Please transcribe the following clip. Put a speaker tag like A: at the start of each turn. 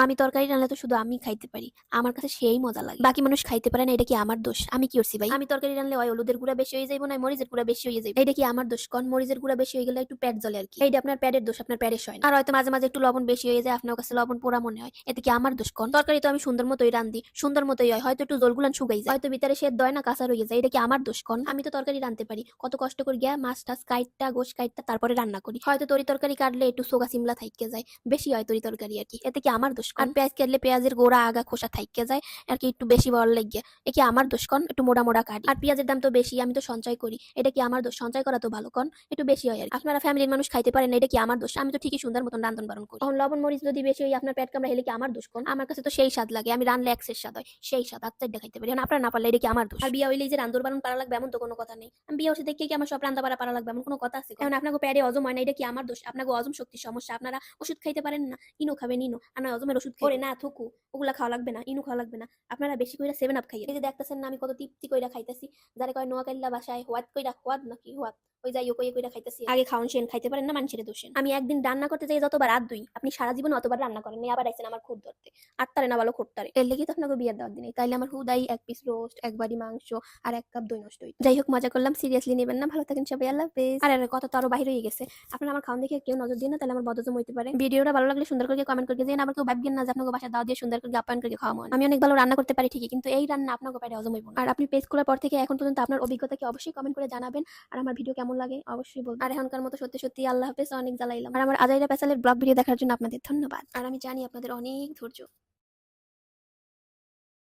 A: আমি তরকারি রান্না তো শুধু আমি খাইতে পারি। আমার কাছে সেই মজা লাগে। বাকি মানুষ খাইতে পারে না, এটা কি আমার দোষ? আমি কি করছি ভাই? আমি তরকারি রানলে হয় হলুদের গুঁড়া বেশি হয়ে যাইব না মরিচের গুঁড়া বেশি হয়ে যাইব। এটা কি আমার দোষ? কোন মরিচের গুঁড়া বেশি হয়ে গেলে একটু পেট জ্বলে আরকি। এইটা আপনার পেটের দোষ, আপনার পেটের হয় না। আর হয়তো মাঝে মাঝে একটু লবণ বেশি হয়ে যায়, আপনার কাছে লবণ পোড়া মনে হয়। এতে কি আমার দোষ? কোন তরকারি তো আমি সুন্দর মতোই রান্ধি, সুন্দর মতোই হয়। হয়তো একটু জলগুলান শুকাই যায়, হয়তো ভিতরে সেদ্ধ হয় না, কাঁচা রয়ে যায়। এটা কি আমার দোষ? কোন আমি তো তরকারি রাঁধতে পারি, কত কষ্ট করে গিয়া মাছ টাছ কাইটটা গোশ কাইটটা তারপরে রান্না করি। হয়তো তরি তরকারি কাটলে একটু সোগা সিমলা থাইকে যায়, বেশি হয় তরি তরকারি আর কি। এতে কি আমার দোষ? আর পেঁয়াজ কাটলে পেঁয়াজের গোড়া আগা খোসা থাইকে যায় আর কি, একটু বেশি বড় লাগিয়ে। এ কি আমার দোষ? কোন একটু মোটা মোটা কাটি। আর পেঁয়াজের দাম তো বেশি, আমি তো সঞ্চয় করি। এটা কি আমার দোষ? সঞ্চয় করা তো ভালো। কোন একটু বেশি হয় আর কি। আপনারা ফ্যামিলির মানুষ খাইতে পারেন না, এটা কি আমার দোষ? আমি তো ঠিকই সুন্দর মতন রান্ধন বারণ করি। এখন লবণ মরিচ যদি বেশি হয় আপনার পেট কামড়া, হেলে কি আমার দোষ? কোন আমার কাছে তো সেই স্বাদ লাগে, আমি রানলে এক্সের স্বাদ হয়, সেই স্বাদ আচ্ছা দেখাইতে পারি। এখন আপনারা না পারলে এটা কি আমার দোষ? আর বিয়া হইলে যে রান্ধন বারণ পারা লাগবে এমন তো কোনো কথা নেই। আমি বিয়ে হচ্ছে দেখে কি আমার সব রান্না বাড়া পারা লাগবে এমন কোনো কথা আছে? এখন আপনাকে প্যাডে হজম হয় না, এটা কি আমার দোষ? আপনাকে হজম শক্তির সমস্যা, আপনারা ওষুধ খাইতে পারেন না। ইনো খাবেন ইনো, আর না হজমের ওষুধ খাই না থুকু, ওগুলা খাওয়া লাগবে না, ইনু খাওয়া লাগবে না। আপনারা বেশি কইরা 7 আপ খাইয়েন। এই যে দেখতেছেন না আমি কত তৃপ্তি কইরা খাইতেছি। যারে কয় নোয়াখালীলা ভাষায় হোয়াত কইরা, হোয়াত নাকি হোয়াত, ওই যাই হোক কইরা খাইতেছি। আগে খাওন সেন, খাইতে পারেন না মানুষের দোষেন। আমি একদিন রান্না করতে যাই যতবার হাত ধুই, আপনি সারা জীবন অতবার রান্না করেন, আবার আইছেন আমার খুদ ধরতে। আটটারে না ভালো খোট্টারে, এর লেগে তো আপনাকে বিয়ের দাওয়াত দিই। তাইলে আমার হুদাই এক পিস রোস্ট, এক বাড়ি মাংস আর এক কাপ দই নষ্ট হই। যাই হোক মজা করলাম, সিরিয়াসলি নেবেন না। ভালো থাকেন সবাই, আল্লাহ হাফেজ। আর কথা তো আরো বাইরে হয়ে গেছে। আপনারা আমার খাওয়ান দেখে কেউ নজর দিয়ে না, তাহলে আমার বদহজম হইতে পারে। ভিডিওটা ভালো লাগলে সুন্দর করে কমেন্ট করে দিন। আবার কেউ ভাববেন না যে আপনাকে বাসায় দাওয়াত দিয়ে সুন্দর করে আপ্যায়ন করে খাওয়াবো। আমি অনেক ভালো রান্না করতে পারি ঠিকই, কিন্তু এই রান্না আপনাকে পারে হজম হইব না। আর আপনি পেজ খোলার পর থেকে এখন পর্যন্ত আপনার অভিজ্ঞতাকে অবশ্যই কমেন্ট করে জানাবেন। আর আমার ভিডিও কেমন লাগে অবশ্যই বলবেন। আর এখনকার মতো সত্যি সত্যি আল্লাহ হাফেজ, অনেক জ্বালাইলাম। আর আমার আজাইরা পেছালের ব্লগ ভিডিও দেখার জন্য আপনাদের ধন্যবাদ। আর আমি জানি আপনাদের অনেক ধৈর্য।